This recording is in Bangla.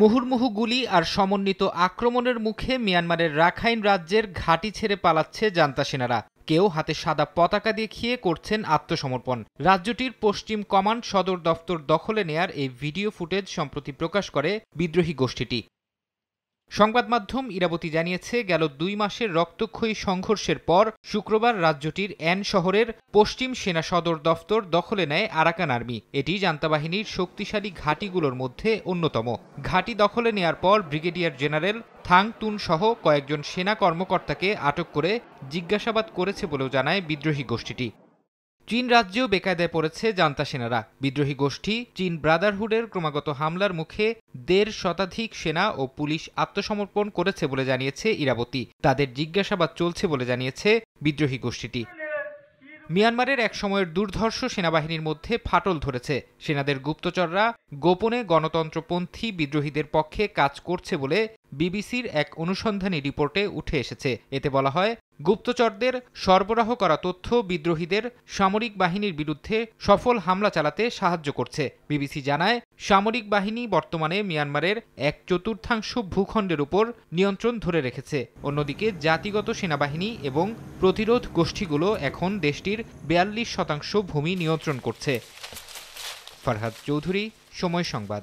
মুহুর্মুহু গুলি আর সমন্বিত আক্রমণের মুখে মিয়ানমারের রাখাইন রাজ্যের ঘাঁটি ছেড়ে পালাচ্ছে জান্তা সেনারা। কেউ হাতে সাদা পতাকা দেখিয়ে করছেন আত্মসমর্পণ। রাজ্যটির পশ্চিম কমান্ড সদর দফতর দখলে নেয়ার এই ভিডিও ফুটেজ সম্প্রতি প্রকাশ করে বিদ্রোহী গোষ্ঠীটি। সংবাদ মাধ্যম ইরাবতী জানিয়েছে, গেল ২ মাসের রক্তক্ষয়ী সংঘর্ষের পর শুক্রবার রাজ্যটির অ্যান শহরের পশ্চিম সেনা সদর দফতর দখলে নেয় আরাকান আর্মি। এটি জান্তা বাহিনীর শক্তিশালী ঘাঁটিগুলোর মধ্যে অন্যতম। ঘাঁটি দখলে নেয়ার পর ব্রিগেডিয়ার জেনারেল থাং তুন সহ কয়েকজন সেনা কর্মকর্তাকে আটক করে জিজ্ঞাসাবাদ করেছে বলেও জানায় বিদ্রোহী গোষ্ঠীটি। চীন রাজ্যেও বেকায়দায় পড়েছে জান্তা সেনারা। বিদ্রোহী গোষ্ঠী চীন ব্রাদারহুডের ক্রমাগত হামলার মুখে ১.৫ শতাধিক সেনা ও পুলিশ আত্মসমর্পণ করেছে বলে জানিয়েছে ইরাবতী। তাদের জিজ্ঞাসাবাদ চলছে বলে জানিয়েছে বিদ্রোহী গোষ্ঠীটি। মিয়ানমারের এক সময়ের দুর্ধর্ষ সেনাবাহিনীর মধ্যে ফাটল ধরেছে। সেনাদের গুপ্তচররা গোপনে গণতন্ত্রপন্থী বিদ্রোহীদের পক্ষে কাজ করছে বলে বিবিসির এক অনুসন্ধানী রিপোর্টে উঠে এসেছে। এতে বলা হয়, গুপ্তচরদের সরবরাহ করা তথ্য বিদ্রোহীদের সামরিক বাহিনীর বিরুদ্ধে সফল হামলা চালাতে সাহায্য করছে। বিবিসি জানায়, সামরিক বাহিনী বর্তমানে মিয়ানমারের ১/৪ ভূখণ্ডের উপর নিয়ন্ত্রণ ধরে রেখেছে। অন্যদিকে জাতিগত সেনাবাহিনী এবং প্রতিরোধ গোষ্ঠীগুলো এখন দেশটির ৪২% ভূমি নিয়ন্ত্রণ করছে। ফারহাদ চৌধুরী, সময় সংবাদ।